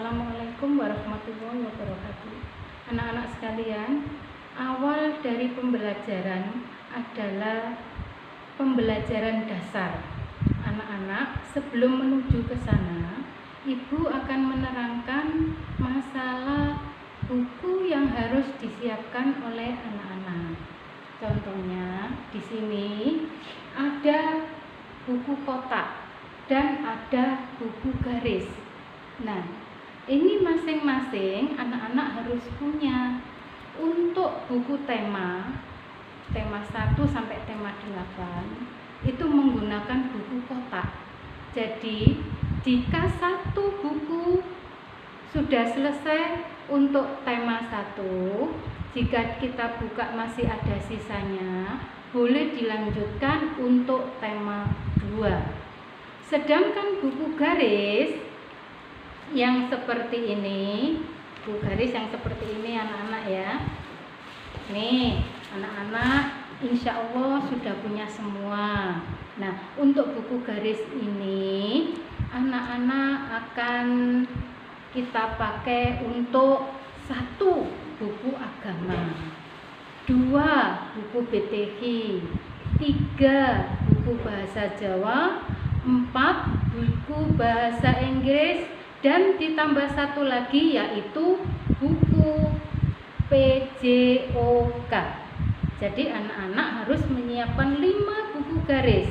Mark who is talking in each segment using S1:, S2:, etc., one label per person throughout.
S1: Assalamualaikum warahmatullahi wabarakatuh. Anak-anak sekalian, awal dari pembelajaran adalah pembelajaran dasar. Anak-anak, sebelum menuju ke sana, Ibu akan menerangkan masalah buku yang harus disiapkan oleh anak-anak. Contohnya, di sini ada buku kotak dan ada buku garis. Nah, ini masing-masing anak-anak harus punya. Untuk buku tema 1 sampai tema 8 itu menggunakan buku kotak. Jadi, jika satu buku sudah selesai untuk tema 1, jika kita buka masih ada sisanya, boleh dilanjutkan untuk tema 2. Sedangkan buku garis yang seperti ini, buku garis yang seperti ini anak-anak ya. Nih, anak-anak insya Allah sudah punya semua. Nah, untuk buku garis ini anak-anak akan kita pakai untuk 1 buku agama, 2 buku BTH, 3 buku bahasa Jawa, 4 buku bahasa Inggris, dan ditambah 1 lagi yaitu buku PJOK. Jadi anak-anak harus menyiapkan 5 buku garis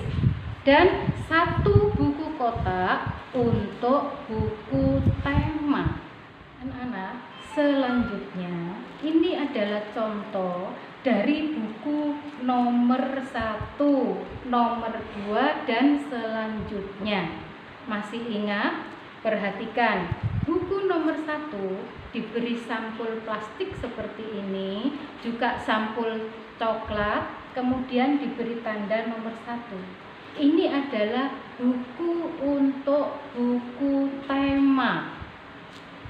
S1: dan 1 buku kotak untuk buku tema. Anak-anak, selanjutnya ini adalah contoh dari buku nomor 1, nomor 2 dan selanjutnya. Masih ingat? Perhatikan, buku nomor 1 diberi sampul plastik seperti ini, juga sampul coklat, kemudian diberi tanda nomor 1. Ini adalah buku untuk buku tema.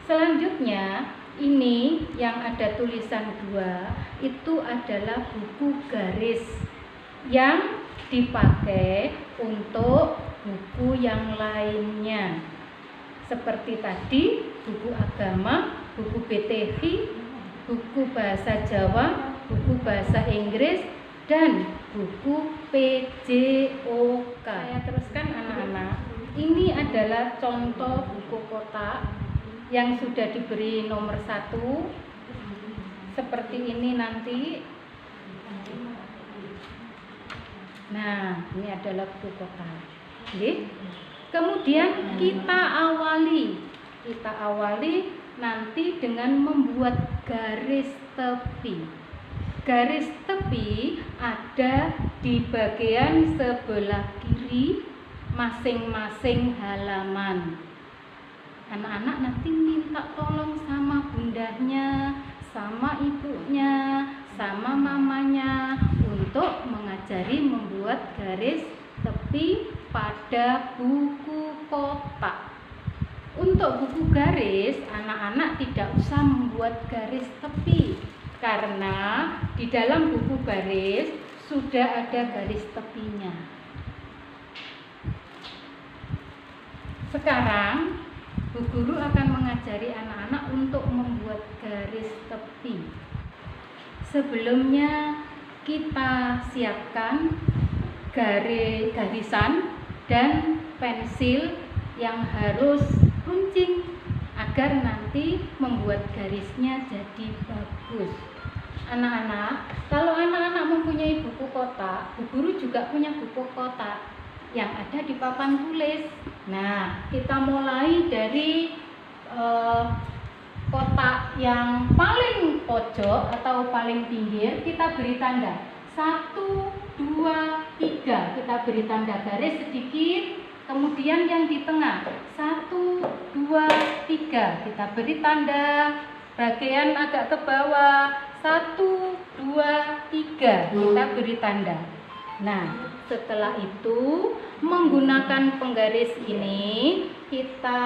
S1: Selanjutnya, ini yang ada tulisan 2, itu adalah buku garis yang dipakai untuk buku yang lainnya. Seperti tadi, buku agama, buku BTH, buku bahasa Jawa, buku bahasa Inggris, dan buku PJOK. Saya teruskan anak-anak. Ini adalah contoh buku kotak yang sudah diberi nomor 1. Seperti ini nanti. Nah, ini adalah buku kotak. Oke. Kemudian kita awali nanti dengan membuat garis tepi. Garis tepi ada di bagian sebelah kiri masing-masing halaman. Anak-anak nanti minta tolong sama bundanya, sama ibunya, sama mamanya untuk mengajari membuat garis tepi pada buku kotak. Untuk buku garis, anak-anak tidak usah membuat garis tepi karena di dalam buku garis sudah ada garis tepinya. Sekarang, Bu Guru akan mengajari anak-anak untuk membuat garis tepi. Sebelumnya kita siapkan garisan dan pensil yang harus runcing agar nanti membuat garisnya jadi bagus. Anak-anak, kalau anak-anak mempunyai buku kotak, Bu Guru juga punya buku kotak yang ada di papan tulis. Nah, kita mulai dari kotak yang paling pojok atau paling pinggir, kita beri tanda 1, 2, 3. Kita beri tanda garis sedikit. Kemudian yang di tengah 1, 2, 3. Kita beri tanda bagian agak ke bawah 1, 2, 3. Kita beri tanda. Nah, setelah itu menggunakan penggaris ini kita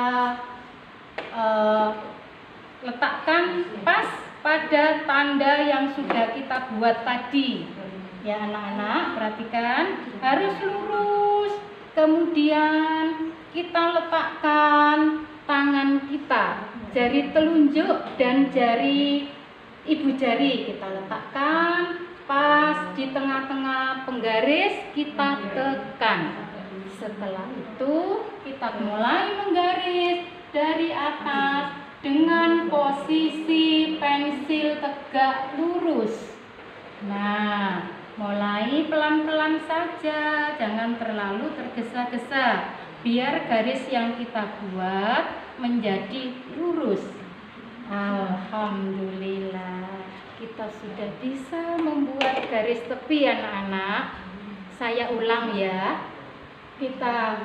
S1: letakkan pas pada tanda yang sudah kita buat tadi. Ya anak-anak, perhatikan, harus lurus. Kemudian kita letakkan tangan kita jari telunjuk dan jari ibu jari kita letakkan pas di tengah-tengah penggaris, kita tekan. Setelah itu kita mulai menggaris dari atas dengan posisi pensil tegak lurus. Nah, mulai pelan-pelan saja, jangan terlalu tergesa-gesa, biar garis yang kita buat menjadi lurus. Alhamdulillah, kita sudah bisa membuat garis tepi anak-anak. Saya ulang ya. Kita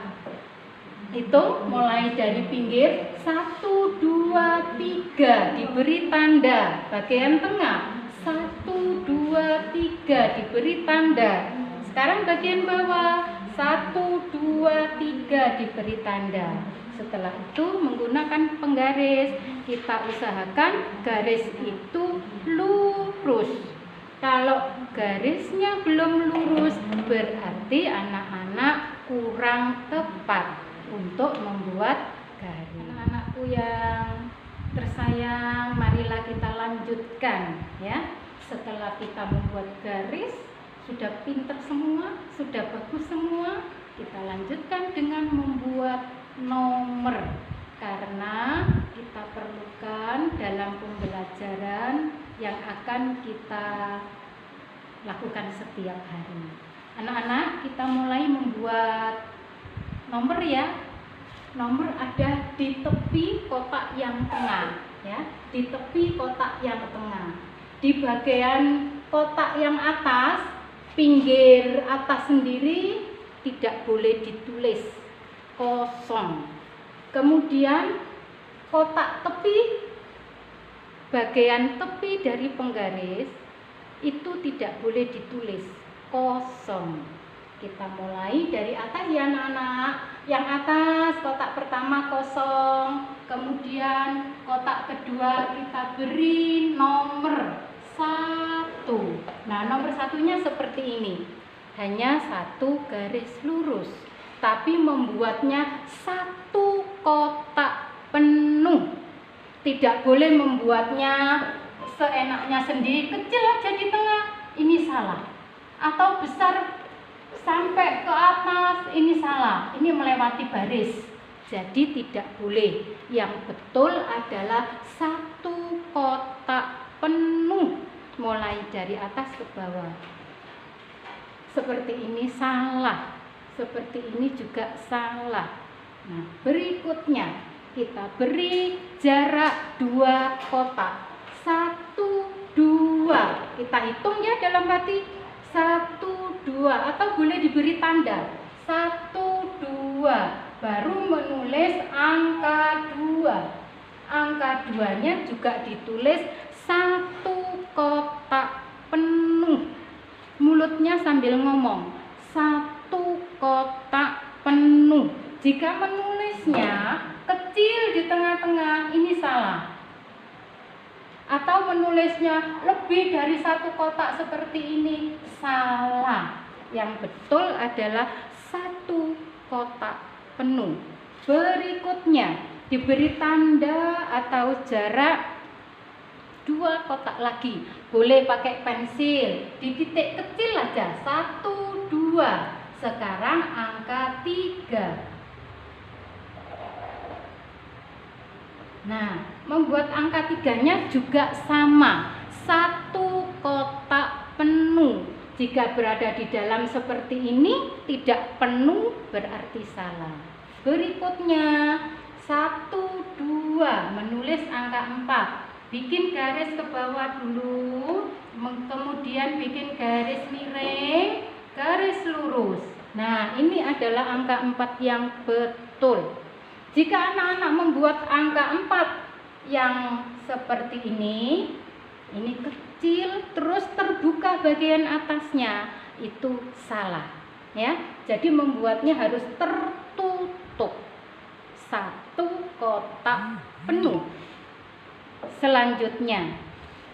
S1: hitung mulai dari pinggir 1, 2, 3 diberi tanda bagian tengah, 1, 2, 3 diberi tanda. Sekarang bagian bawah 1, 2, 3 diberi tanda. Setelah itu menggunakan penggaris, kita usahakan garis itu lurus. Kalau garisnya belum lurus berarti anak-anak kurang tepat untuk membuat garis. Anak-anakku yang tersayang, marilah kita lanjutkan ya. Setelah kita membuat garis, sudah pinter semua, sudah bagus semua, kita lanjutkan dengan membuat nomor. Karena kita perlukan dalam pembelajaran yang akan kita lakukan setiap hari. Anak-anak, kita mulai membuat nomor ya. Nomor ada di tepi kotak yang tengah ya, di tepi kotak yang tengah. Di bagian kotak yang atas, pinggir atas sendiri tidak boleh ditulis, kosong. Kemudian kotak tepi, bagian tepi dari penggaris itu tidak boleh ditulis, kosong. Kita mulai dari atas ya anak-anak. Yang atas kotak pertama kosong, kemudian kotak kedua kita beri nomor 1. Nah, nomor 1-nya seperti ini. Hanya satu garis lurus, tapi membuatnya satu kotak penuh. Tidak boleh membuatnya seenaknya sendiri, kecil aja di tengah, ini salah. Atau besar sampai ke atas, ini salah, ini melewati baris. Jadi tidak boleh. Yang betul adalah satu kotak penuh mulai dari atas ke bawah. Seperti ini salah, seperti ini juga salah. Nah, berikutnya kita beri jarak 2 kotak, 1, 2. Kita hitung ya dalam hati, 1, 2, atau boleh diberi tanda 1, 2, baru menulis angka 2. Angka 2-nya juga ditulis satu kotak penuh. Mulutnya sambil ngomong, satu kotak penuh. Jika menulisnya kecil di tengah-tengah, ini salah. Atau menulisnya lebih dari satu kotak seperti ini, salah. Yang betul adalah satu kotak penuh. Berikutnya diberi tanda atau jarak 2 kotak lagi. Boleh pakai pensil, di titik kecil aja, 1, 2. Sekarang angka 3. Nah, membuat angka 3-nya juga sama, satu kotak penuh. Jika berada di dalam seperti ini tidak penuh berarti salah. Berikutnya 1, 2, menulis angka 4. Bikin garis ke bawah dulu, kemudian bikin garis miring, garis lurus. Nah, ini adalah angka 4 yang betul. Jika anak-anak membuat angka 4 yang seperti ini kecil terus terbuka bagian atasnya, itu salah ya. Jadi membuatnya harus tertutup, satu kotak penuh. Selanjutnya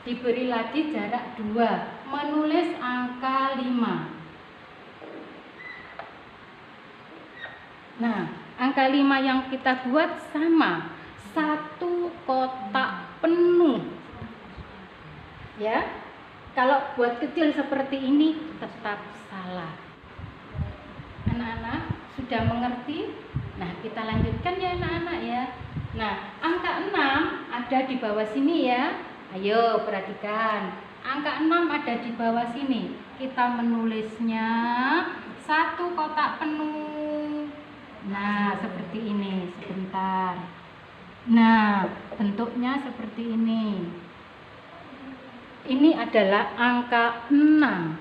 S1: diberi lagi jarak 2, menulis angka 5. Nah, angka 5 yang kita buat sama, satu kotak penuh. Ya, kalau buat kecil seperti ini tetap salah. Anak-anak sudah mengerti? Nah, kita lanjutkan ya anak-anak ya. Nah, angka 6 ada di bawah sini ya. Ayo perhatikan. Angka 6 ada di bawah sini. Kita menulisnya satu kotak penuh. Nah, seperti ini. Sebentar. Nah, bentuknya seperti ini. Ini adalah angka 6.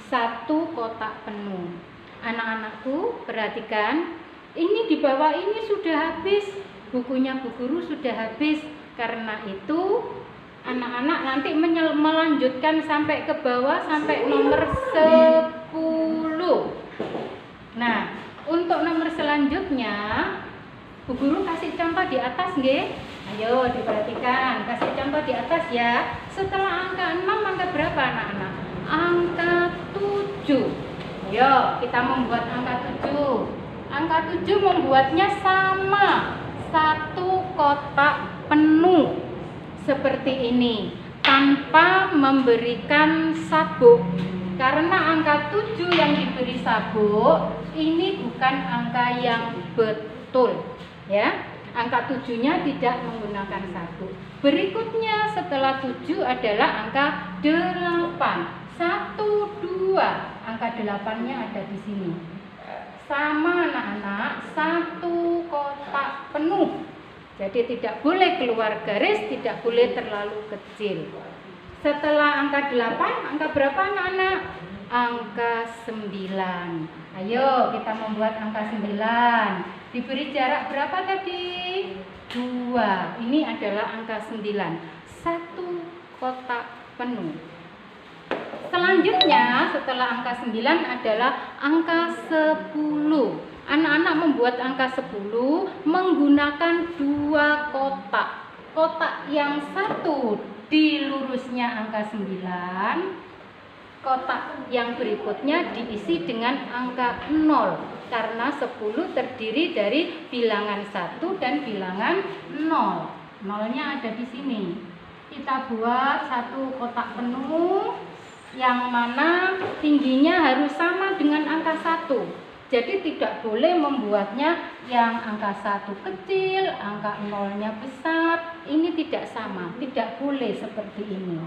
S1: Satu kotak penuh. Anak-anakku, perhatikan. Ini di bawah ini sudah habis. Bukunya Bu Guru sudah habis. Karena itu anak-anak nanti melanjutkan sampai ke bawah sampai nomor 10. Nah, untuk nomor selanjutnya Bu Guru kasih contoh di atas nggih. Ayo diperhatikan, kasih contoh di atas ya. Setelah angka 6 angka berapa anak-anak? Angka 7. Ayo kita membuat angka 7. Angka 7 membuatnya sama. Satu kotak penuh seperti ini tanpa memberikan sabuk. Karena angka 7 yang diberi sabuk ini bukan angka yang betul ya. Angka 7-nya tidak menggunakan sabuk. Berikutnya setelah 7 adalah angka 8. 1 2. Angka 8-nya ada di sini. Sama anak-anak, satu kotak penuh. Jadi tidak boleh keluar garis, tidak boleh terlalu kecil. Setelah angka 8, angka berapa anak-anak? Angka 9. Ayo kita membuat angka 9. Diberi jarak berapa tadi? 2. Ini adalah angka 9. Satu kotak penuh. Selanjutnya setelah angka 9 adalah angka 10. Anak-anak membuat angka 10 menggunakan 2 kotak. Kotak yang satu di lurusnya angka 9. Kotak yang berikutnya diisi dengan angka 0. Karena 10 terdiri dari bilangan 1 dan bilangan 0. 0-nya ada di sini. Kita buat satu kotak penuh yang mana tingginya harus sama dengan angka 1. Jadi tidak boleh membuatnya yang angka 1 kecil, angka 0-nya besar. Ini tidak sama, tidak boleh seperti ini.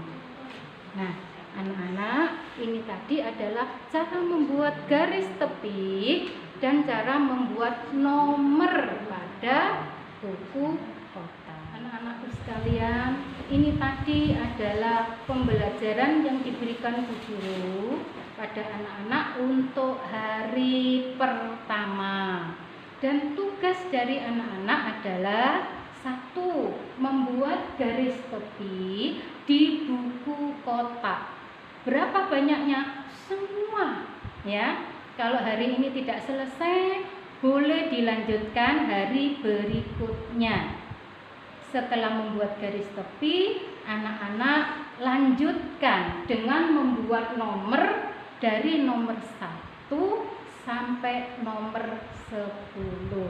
S1: Nah, anak-anak, ini tadi adalah cara membuat garis tepi dan cara membuat nomor pada buku kotak. Anak-anakku sekalian, ini tadi adalah pembelajaran yang diberikan Bu Guru pada anak-anak untuk hari pertama. Dan tugas dari anak-anak adalah 1. Membuat garis tepi di buku kotak. Berapa banyaknya? Semua ya. Kalau hari ini tidak selesai, boleh dilanjutkan hari berikutnya. Setelah membuat garis tepi, anak-anak lanjutkan dengan membuat nomor dari nomor 1 sampai nomor 10.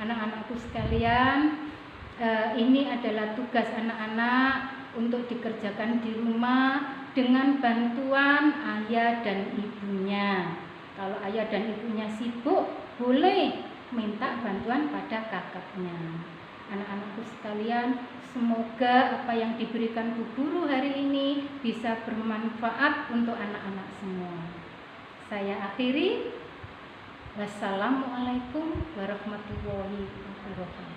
S1: Anak-anakku sekalian, ini adalah tugas anak-anak untuk dikerjakan di rumah dengan bantuan ayah dan ibunya. Kalau ayah dan ibunya sibuk, boleh minta bantuan pada kakaknya. Anak-anakku sekalian, semoga apa yang diberikan Bu Guru hari ini bisa bermanfaat untuk anak-anak semua. Saya akhiri. Wassalamualaikum warahmatullahi wabarakatuh.